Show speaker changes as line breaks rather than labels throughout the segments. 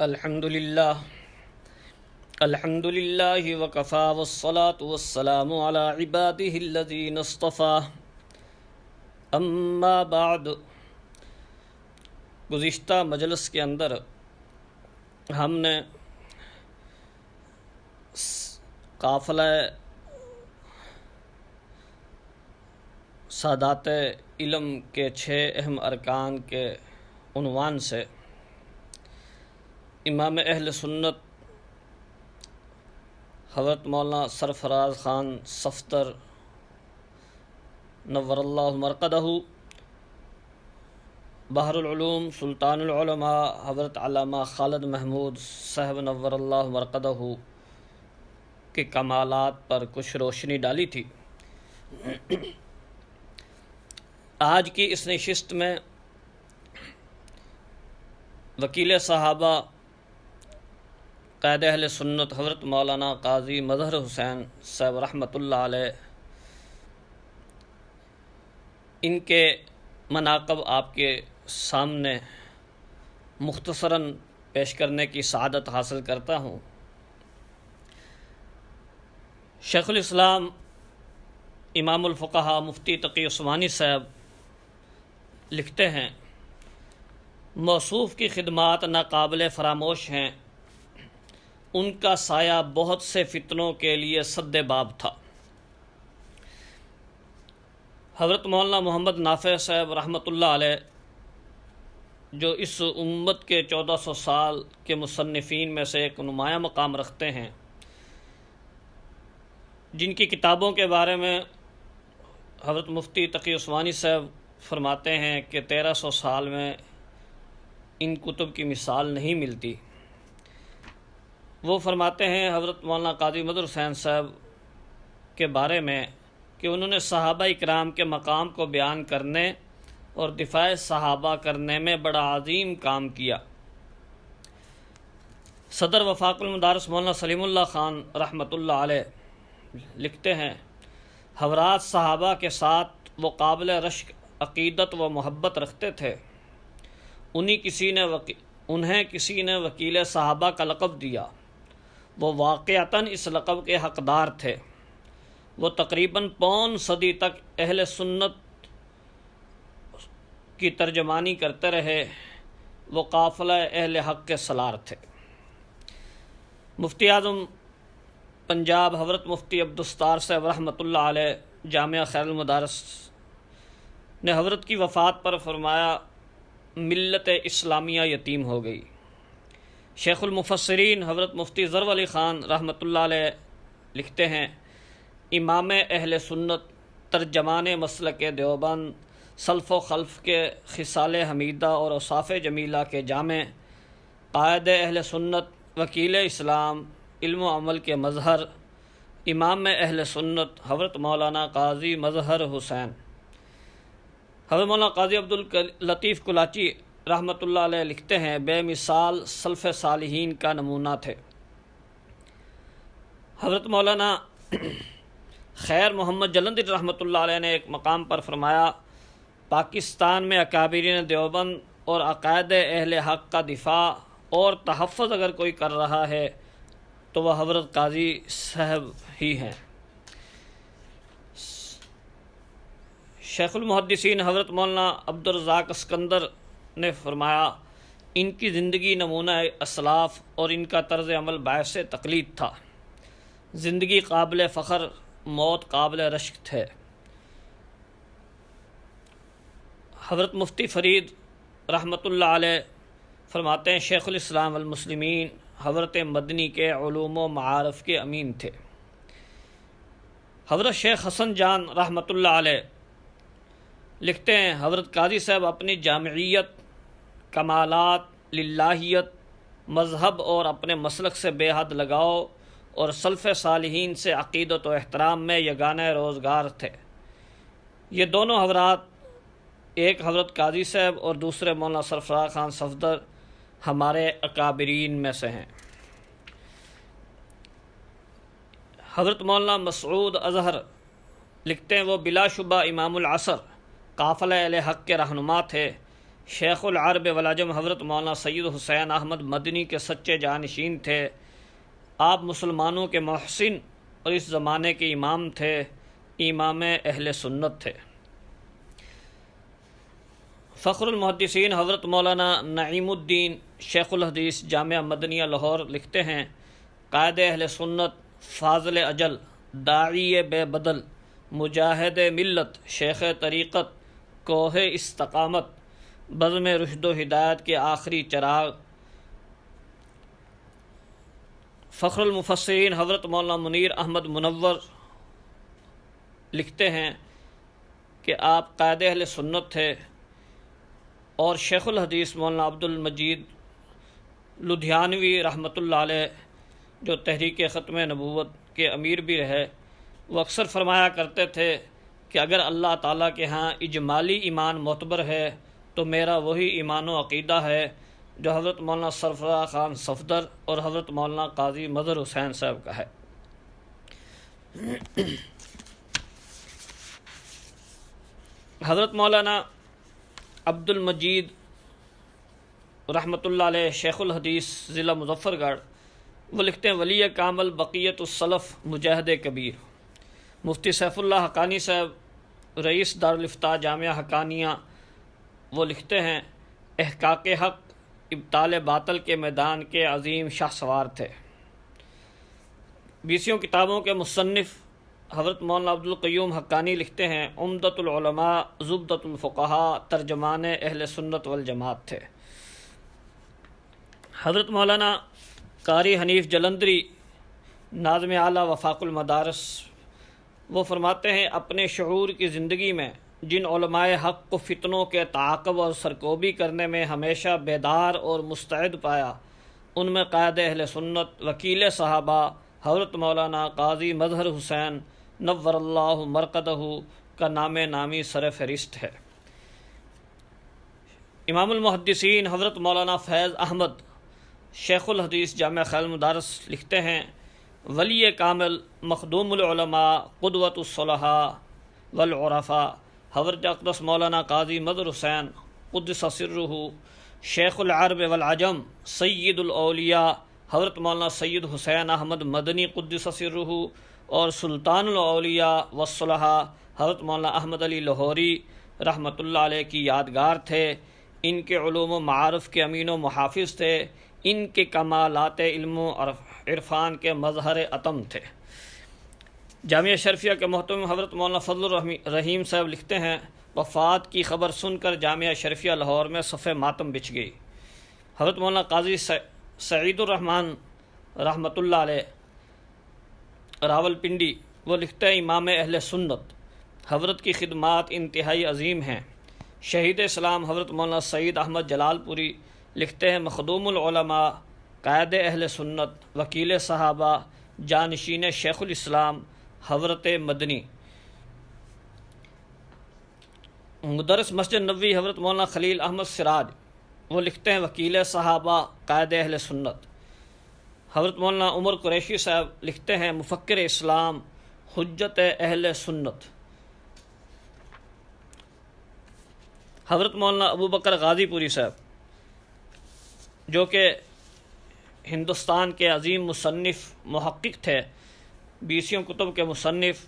الحمد للہ وکفی والصلاة والسلام علی عباده الذین اصطفی اما بعد۔ گزشتہ مجلس کے اندر ہم نے قافلہ سادات علم کے 6 اہم ارکان کے عنوان سے امام اہل سنت حضرت مولانا سرفراز خان صفدر نور اللہ مرقدہ، بحر العلوم سلطان العلماء حضرت علامہ خالد محمود صاحب نور اللہ مرقدہ کے کمالات پر کچھ روشنی ڈالی تھی۔ آج کی اس نشست میں وکیل صحابہ قائد اہل سنت حضرت مولانا قاضی مظہر حسین صاحب رحمۃ اللہ علیہ، ان کے مناقب آپ کے سامنے مختصراً پیش کرنے کی سعادت حاصل کرتا ہوں۔ شیخ الاسلام امام الفقہاء مفتی تقی عثمانی صاحب لکھتے ہیں، موصوف کی خدمات ناقابل فراموش ہیں، ان کا سایہ بہت سے فتنوں کے لیے سد باب تھا۔ حضرت مولانا محمد نافع صاحب رحمۃ اللہ علیہ، جو اس امت کے 1400 سال کے مصنفین میں سے ایک نمایاں مقام رکھتے ہیں، جن کی کتابوں کے بارے میں حضرت مفتی تقی عثمانی صاحب فرماتے ہیں کہ 1300 سال میں ان کتب کی مثال نہیں ملتی۔ وہ فرماتے ہیں حضرت مولانا قاضی مظہر حسین صاحب کے بارے میں کہ انہوں نے صحابہ اکرام کے مقام کو بیان کرنے اور دفاع صحابہ کرنے میں بڑا عظیم کام کیا۔ صدر وفاق المدارس مولانا سلیم اللہ خان رحمۃ اللہ علیہ لکھتے ہیں، حضرات صحابہ کے ساتھ وہ قابل رشک عقیدت و محبت رکھتے تھے۔ انہیں کسی نے وکیل صحابہ کا لقب دیا، وہ واقعتاً اس لقب کے حقدار تھے۔ وہ تقریباً پون صدی تک اہل سنت کی ترجمانی کرتے رہے، وہ قافلہ اہل حق کے سالار تھے۔ مفتی اعظم پنجاب حضرت مفتی عبدالستار صاحب رحمۃ اللہ علیہ جامعہ خیر المدارس نے حضرت کی وفات پر فرمایا، ملت اسلامیہ یتیم ہو گئی۔ شیخ المفسرین حضرت مفتی ظفر علی خان رحمۃ اللہ علیہ لکھتے ہیں، امام اہل سنت ترجمان مسلک دیوبند، سلف و خلف کے خصال حمیدہ اور اوصاف جمیلہ کے جامع، قائد اہل سنت، وکیل اسلام، علم و عمل کے مظہر، امام اہل سنت حضرت مولانا قاضی مظہر حسین۔ حضرت مولانا قاضی عبداللطیف کلاچی رحمۃ اللہ علیہ لکھتے ہیں، بے مثال سلف صالحین کا نمونہ تھے۔ حضرت مولانا خیر محمد جلندری رحمۃ اللہ علیہ نے ایک مقام پر فرمایا، پاکستان میں اکابرین دیوبند اور عقائد اہل حق کا دفاع اور تحفظ اگر کوئی کر رہا ہے تو وہ حضرت قاضی صاحب ہی ہیں۔ شیخ المحدثین حضرت مولانا عبدالرزاق اسکندر نے فرمایا، ان کی زندگی نمونہ اسلاف اور ان کا طرز عمل باعث تقلید تھا۔ زندگی قابل فخر، موت قابل رشک تھے۔ حضرت مفتی فرید رحمۃ اللہ علیہ فرماتے ہیں، شیخ الاسلام والمسلمین حضرت مدنی کے علوم و معارف کے امین تھے۔ حضرت شیخ حسن جان رحمۃ اللہ علیہ لکھتے ہیں، حضرت قاضی صاحب اپنی جامعیت، کمالات، للہیت، مذہب اور اپنے مسلک سے بے حد لگاؤ اور سلف صالحین سے عقیدت و احترام میں یگانہ روزگار تھے۔ یہ دونوں حضرات، ایک حضرت قاضی صاحب اور دوسرے مولانا سرفراز خان صفدر، ہمارے اکابرین میں سے ہیں۔ حضرت مولانا مسعود اظہر لکھتے ہیں، وہ بلا شبہ امام العصر قافلہ اہل حق کے رہنما تھے۔ شیخ العرب والعجم حضرت مولانا سید حسین احمد مدنی کے سچے جانشین تھے۔ آپ مسلمانوں کے محسن اور اس زمانے کے امام تھے، امام اہل سنت تھے۔ فخر المحدثین حضرت مولانا نعیم الدین شیخ الحدیث جامعہ مدنیہ لاہور لکھتے ہیں، قائد اہل سنت، فاضل اجل، داعی بے بدل، مجاہد ملت، شیخ طریقت، کوہ استقامت، بزم رشد و ہدایت کے آخری چراغ۔ فخر المفسرین حضرت مولانا منیر احمد منور لکھتے ہیں کہ آپ قائد اہل سنت تھے، اور شیخ الحدیث مولانا عبد المجید لدھیانوی رحمۃ اللہ علیہ جو تحریک ختم نبوت کے امیر بھی رہے، وہ اکثر فرمایا کرتے تھے کہ اگر اللہ تعالیٰ کے ہاں اجمالی ایمان معتبر ہے تو میرا وہی ایمان و عقیدہ ہے جو حضرت مولانا سرفراز خان صفدر اور حضرت مولانا قاضی مظہر حسین صاحب کا ہے۔ حضرت مولانا عبد المجید رحمۃ اللہ علیہ شیخ الحدیث ضلع مظفر گڑھ، وہ لکھتے ہیں ولی کامل بقیت السلف مجاہد کبیر۔ مفتی سیف اللہ حقانی صاحب رئیس دارالفتاء جامعہ حقانیہ، وہ لکھتے ہیں احقاق حق ابطال باطل کے میدان کے عظیم شاہ سوار تھے۔ 20 کتابوں کے مصنف حضرت مولانا عبد القیوم حقانی لکھتے ہیں عمدۃ العلماء زبدۃ الفقہاء ترجمان اہل سنت والجماعت تھے۔ حضرت مولانا قاری حنیف جلندری ناظم اعلیٰ وفاق المدارس، وہ فرماتے ہیں اپنے شعور کی زندگی میں جن علماء حق کو فتنوں کے تعاقب اور سرکوبی کرنے میں ہمیشہ بیدار اور مستعد پایا، ان میں قائد اہل سنت وکیل صحابہ حضرت مولانا قاضی مظہر حسین نور اللہ مرقدہ کا نام نامی سر فہرست ہے۔ امام المحدثین حضرت مولانا فیض احمد شیخ الحدیث جامعہ خیل مدارس لکھتے ہیں ولی کامل مخدوم العلماء قدوۃ الصلحاء والعرفاء حضرت اقدس مولانا قاضی مظہر حسین قدس سرہ، شیخ العرب والعجم سید الاولیاء حضرت مولانا سید حسین احمد مدنی قدس سرہ، اور سلطان الاولیاء والصلحاء حضرت مولانا احمد علی لاہوری رحمۃ اللہ علیہ کی یادگار تھے۔ ان کے علوم و معارف کے امین و محافظ تھے، ان کے کمالات علم و عرفان کے مظہر عتم تھے۔ جامعہ شرفیہ کے محترم حضرت مولانا فضل الرحیم صاحب لکھتے ہیں وفات کی خبر سن کر جامعہ شرفیہ لاہور میں صف ماتم بچھ گئی۔ حضرت مولانا قاضی سعید الرحمن رحمۃ اللہ علیہ راول پنڈی، وہ لکھتے ہیں امام اہل سنت، حضرت کی خدمات انتہائی عظیم ہیں۔ شہید اسلام حضرت مولانا سعید احمد جلال پوری لکھتے ہیں مخدوم العلماء، قائد اہل سنت، وکیل صحابہ، جانشین شیخ الاسلام حضرت مدنی۔ مدرس مسجد نبوی حضرت مولانا خلیل احمد سراج، وہ لکھتے ہیں وکیل صحابہ، قائد اہل سنت۔ حضرت مولانا عمر قریشی صاحب لکھتے ہیں مفکر اسلام، حجت اہل سنت۔ حضرت مولانا ابو بکر غازی پوری صاحب جو کہ ہندوستان کے عظیم مصنف محقق تھے، 20 کتب کے مصنف،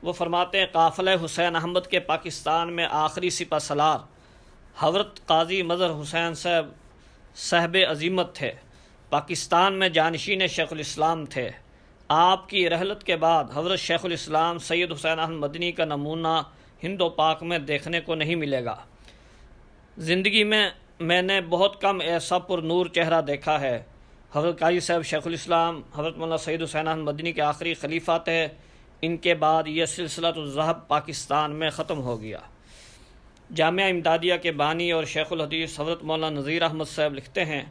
وہ فرماتے ہیں قافلہ حسین احمد کے پاکستان میں آخری سپہ سالار حضرت قاضی مظہر حسین صاحب صاحب عظیمت تھے، پاکستان میں جانشین شیخ الاسلام تھے۔ آپ کی رحلت کے بعد حضرت شیخ الاسلام سید حسین احمد مدنی کا نمونہ ہند و پاک میں دیکھنے کو نہیں ملے گا۔ زندگی میں نے بہت کم ایسا پر نور چہرہ دیکھا ہے۔ حضرت قاضی صاحب شیخ الاسلام حضرت مولانا سید حسین احمد مدنی کے آخری خلیفہ تھے، ان کے بعد یہ سلسلہ الذہب پاکستان میں ختم ہو گیا۔ جامعہ امدادیہ کے بانی اور شیخ الحدیث حضرت مولانا نذیر احمد صاحب لکھتے ہیں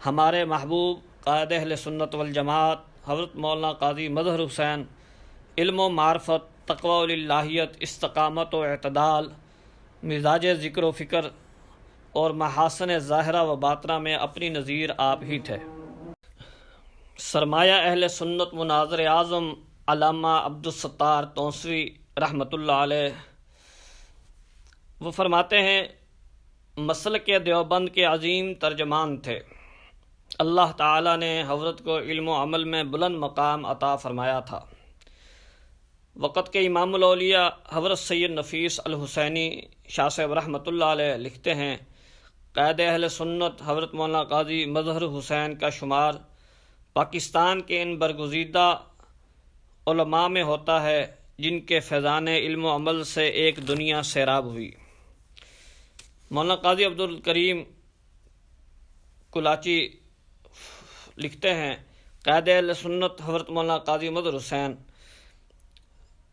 ہمارے محبوب قائد اہل سنت والجماعت حضرت مولانا قاضی مظہر حسین علم و معرفت، تقوی و للہیت، استقامت و اعتدال، مزاج ذکر و فکر اور محاسن ظاہرہ و باطنہ میں اپنی نظیر آپ ہی تھے۔ سرمایہ اہل سنت مناظر اعظم علامہ عبدالستار تونسوی رحمۃ اللہ علیہ، وہ فرماتے ہیں مسلک دیوبند کے عظیم ترجمان تھے۔ اللہ تعالیٰ نے حضرت کو علم و عمل میں بلند مقام عطا فرمایا تھا۔ وقت کے امام الاولیاء حضرت سید نفیس الحسینی شاہ صاحب رحمۃ اللہ علیہ لکھتے ہیں، قائد اہل سنت حضرت مولانا قاضی مظہر حسین کا شمار پاکستان کے ان برگزیدہ علماء میں ہوتا ہے جن کے فیضان علم و عمل سے ایک دنیا سیراب ہوئی۔ مولانا قاضی عبد الکریم کلاچی لکھتے ہیں، قائد اہل سنت حضرت مولانا قاضی مظہر حسین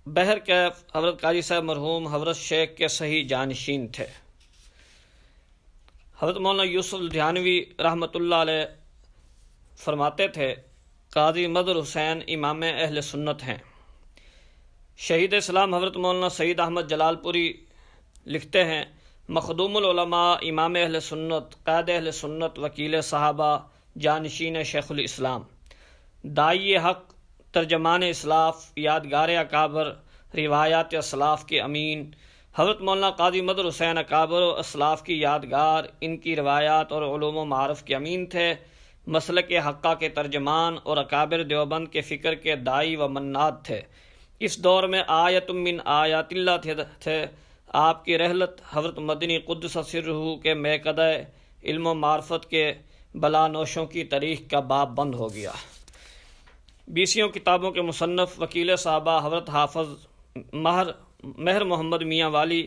بہر کیف حضرت قاضی صاحب مرحوم حضرت شیخ کے صحیح جانشین تھے۔ حضرت مولانا یوسف لدھیانوی رحمۃ اللہ علیہ فرماتے تھے، قاضی مظہر حسین امام اہل سنت ہیں۔ شہید اسلام حضرت مولانا سعید احمد جلال پوری لکھتے ہیں، مخدوم العلماء امام اہل سنت، قائد اہل سنت، وکیل صحابہ، جانشین شیخ الاسلام، داعی حق، ترجمان اسلاف، یادگار اکابر، روایات اسلاف کے امین، حضرت مولانا قاضی مظہر حسین اکابر و اسلاف کی یادگار، ان کی روایات اور علوم و معارف کے امین تھے، مسلک حقہ کے ترجمان اور اکابر دیوبند کے فکر کے داعی و مناد تھے۔ اس دور میں آیت من آیات اللہ تھے۔ آپ کی رحلت حضرت مدنی قدس سرہ کے میکدہ علم و معرفت کے بلا نوشوں کی تاریخ کا باب بند ہو گیا۔ 20 کتابوں کے مصنف وکیل صحابہ حضرت حافظ مہر محمد میاں والی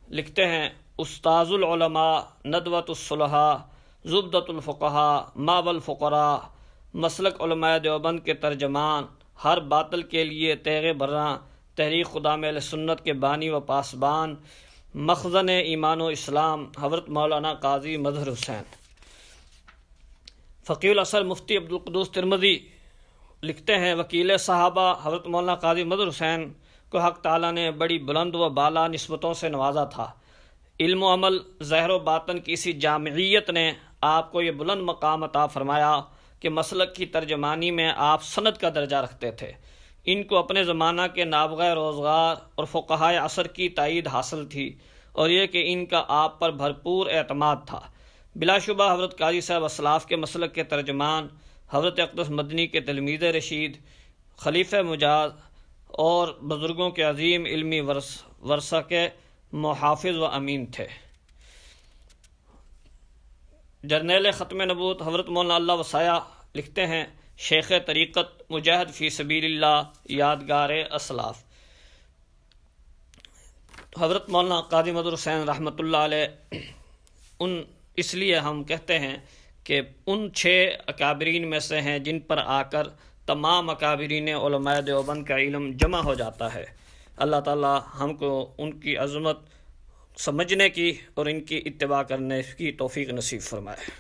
لکھتے ہیں، استاذ العلماء، ندوۃ الصلحاء، زبدۃ الفقہاء، ماو الفقراء، مسلک علماء دیوبند کے ترجمان، ہر باطل کے لیے تیغ برّاں، تحریک خدام اہل سنت کے بانی و پاسبان، مخزن ایمان و اسلام، حضرت مولانا قاضی مظہر حسین۔ فقیہ الاثر مفتی عبدالقدوس ترمذی لکھتے ہیں، وکیل صحابہ حضرت مولانا قاضی مظہر حسین کو حق تعالیٰ نے بڑی بلند و بالا نسبتوں سے نوازا تھا۔ علم و عمل، ظاہر و باطن کی اسی جامعیت نے آپ کو یہ بلند مقام عطا فرمایا کہ مسلک کی ترجمانی میں آپ سند کا درجہ رکھتے تھے۔ ان کو اپنے زمانہ کے نابغہ روزگار اور فقہائے عصر کی تائید حاصل تھی، اور یہ کہ ان کا آپ پر بھرپور اعتماد تھا۔ بلا شبہ حضرت قاضی صاحب اسلاف کے مسلک کے ترجمان، حضرت اقدس مدنی کے تلمیذ رشید، خلیفہ مجاز اور بزرگوں کے عظیم علمی ورثہ کے محافظ و امین تھے۔ جرنیل ختم نبوت حضرت مولانا اللہ وسایہ لکھتے ہیں، شیخ طریقت، مجاہد فی سبیل اللہ، یادگار اسلاف۔ حضرت مولانا قاضی مظہر حسین رحمۃ اللہ علیہ اس لیے ہم کہتے ہیں کہ ان 6 اکابرین میں سے ہیں جن پر آ کر تمام اکابرین علماء دیوبند کا علم جمع ہو جاتا ہے۔ اللہ تعالی ہم کو ان کی عظمت سمجھنے کی اور ان کی اتباع کرنے کی توفیق نصیب فرمائے۔